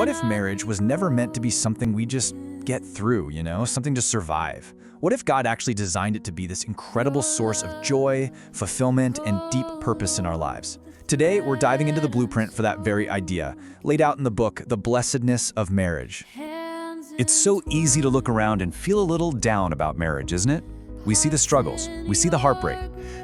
what if marriage was never meant to be something we just get through, something to survive? What if God actually designed it to be this incredible source of joy, fulfillment, and deep purpose in our lives? Today, we're diving into the blueprint for that very idea, laid out in the book, The Blessedness of Marriage. It's so easy to look around and feel a little down about marriage, isn't it? We see the struggles, we see the heartbreak.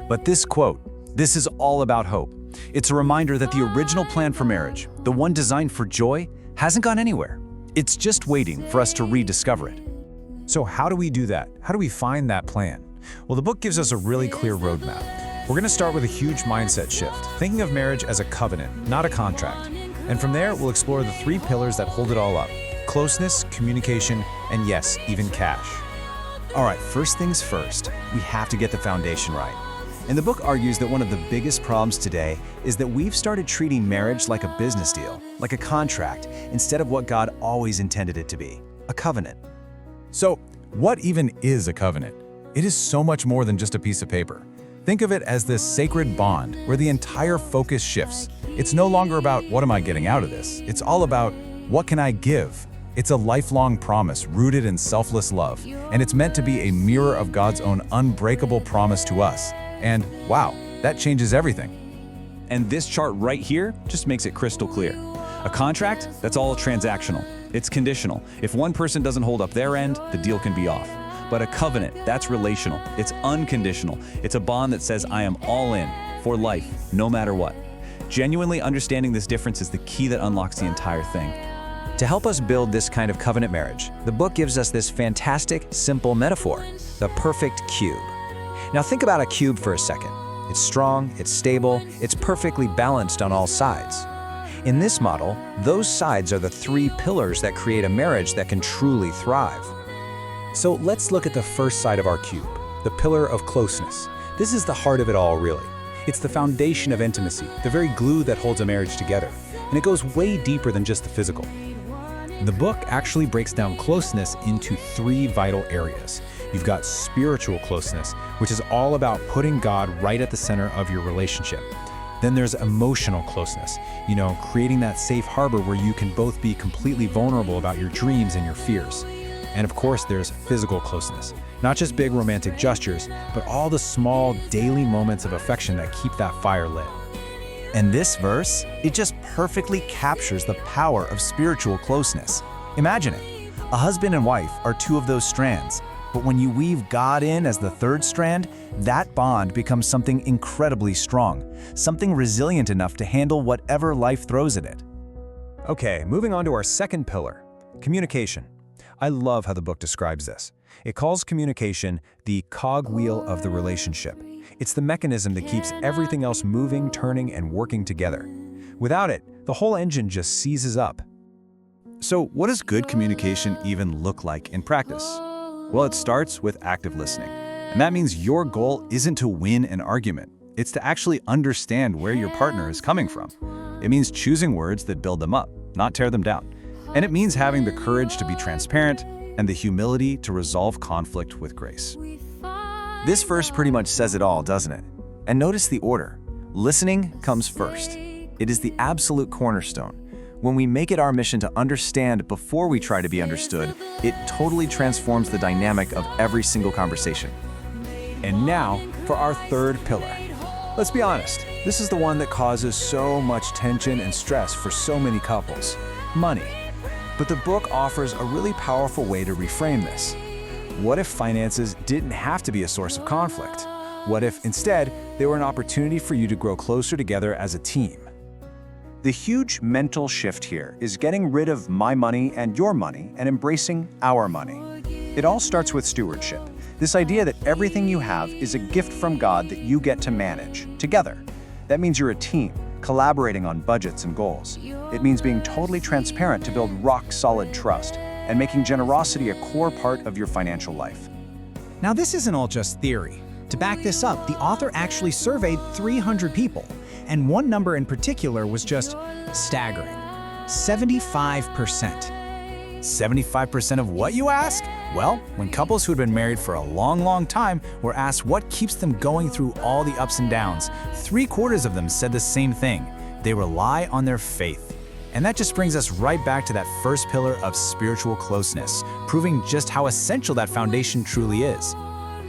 But this quote, this is all about hope. It's a reminder that the original plan for marriage, the one designed for joy, hasn't gone anywhere. It's just waiting for us to rediscover it. So how do we do that? How do we find that plan? Well, the book gives us a really clear roadmap. We're going to start with a huge mindset shift, thinking of marriage as a covenant, not a contract. And from there, we'll explore the 3 pillars that hold it all up: closeness, communication, and yes, even cash. All right, first things first, we have to get the foundation right. And the book argues that one of the biggest problems today is that we've started treating marriage like a business deal, like a contract, instead of what God always intended it to be, a covenant. So, what even is a covenant? It is so much more than just a piece of paper. Think of it as this sacred bond where the entire focus shifts. It's no longer about what am I getting out of this? It's all about what can I give? It's a lifelong promise rooted in selfless love, and it's meant to be a mirror of God's own unbreakable promise to us. And wow, that changes everything. And this chart right here just makes it crystal clear. A contract, that's all transactional. It's conditional. If one person doesn't hold up their end, the deal can be off. But a covenant, that's relational. It's unconditional. It's a bond that says I am all in for life, no matter what. Genuinely understanding this difference is the key that unlocks the entire thing. To help us build this kind of covenant marriage, the book gives us this fantastic, simple metaphor, the perfect cube. Now think about a cube for a second. It's strong, it's stable, it's perfectly balanced on all sides. In this model, those sides are the 3 pillars that create a marriage that can truly thrive. So let's look at the first side of our cube, the pillar of closeness. This is the heart of it all, really. It's the foundation of intimacy, the very glue that holds a marriage together. And it goes way deeper than just the physical. The book actually breaks down closeness into 3 vital areas. You've got spiritual closeness, which is all about putting God right at the center of your relationship. Then there's emotional closeness, creating that safe harbor where you can both be completely vulnerable about your dreams and your fears. And of course, there's physical closeness, not just big romantic gestures, but all the small daily moments of affection that keep that fire lit. And this verse, it just perfectly captures the power of spiritual closeness. Imagine it. A husband and wife are 2 of those strands, but when you weave God in as the 3rd strand, that bond becomes something incredibly strong, something resilient enough to handle whatever life throws at it. Okay, moving on to our second pillar, communication. I love how the book describes this. It calls communication the cogwheel of the relationship. It's the mechanism that keeps everything else moving, turning, and working together. Without it, the whole engine just seizes up. So what does good communication even look like in practice? Well, it starts with active listening. And that means your goal isn't to win an argument. It's to actually understand where your partner is coming from. It means choosing words that build them up, not tear them down. And it means having the courage to be transparent and the humility to resolve conflict with grace. This verse pretty much says it all, doesn't it? And notice the order. Listening comes first. It is the absolute cornerstone. When we make it our mission to understand before we try to be understood, it totally transforms the dynamic of every single conversation. And now for our 3rd pillar. Let's be honest, this is the one that causes so much tension and stress for so many couples: money. But the book offers a really powerful way to reframe this. What if finances didn't have to be a source of conflict? What if instead they were an opportunity for you to grow closer together as a team? The huge mental shift here is getting rid of my money and your money and embracing our money. It all starts with stewardship, this idea that everything you have is a gift from God that you get to manage together. That means you're a team, collaborating on budgets and goals. It means being totally transparent to build rock-solid trust and making generosity a core part of your financial life. Now, this isn't all just theory. To back this up, the author actually surveyed 300 people, and one number in particular was just staggering: 75%. 75% of what, you ask? Well, when couples who had been married for a long time were asked what keeps them going through all the ups and downs, 3/4 of them said the same thing: they rely on their faith. And that just brings us right back to that first pillar of spiritual closeness, proving just how essential that foundation truly is.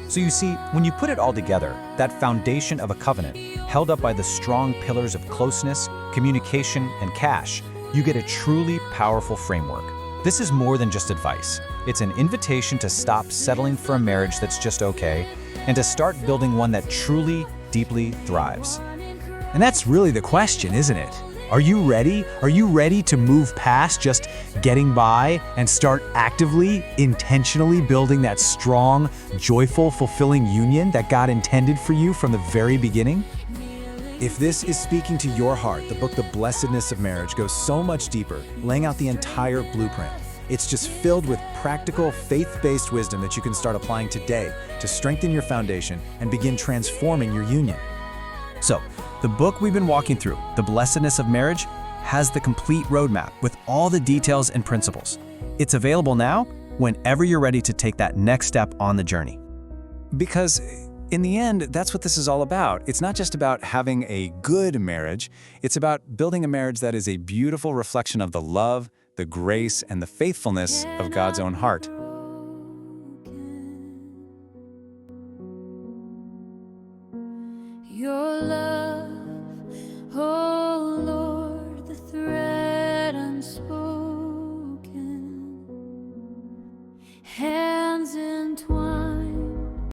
So you see, when you put it all together, that foundation of a covenant, held up by the strong pillars of closeness, communication, and cash, you get a truly powerful framework. This is more than just advice. It's an invitation to stop settling for a marriage that's just okay, and to start building one that truly, deeply thrives. And that's really the question, isn't it? Are you ready? Are you ready to move past just getting by and start actively, intentionally building that strong, joyful, fulfilling union that God intended for you from the very beginning? If this is speaking to your heart, the book The Blessedness of Marriage goes so much deeper, laying out the entire blueprint. It's just filled with practical, faith-based wisdom that you can start applying today to strengthen your foundation and begin transforming your union. So, the book we've been walking through, The Blessedness of Marriage, has the complete roadmap with all the details and principles. It's available now whenever you're ready to take that next step on the journey. Because in the end, that's what this is all about. It's not just about having a good marriage. It's about building a marriage that is a beautiful reflection of the love, the grace, and the faithfulness of God's own heart. Your love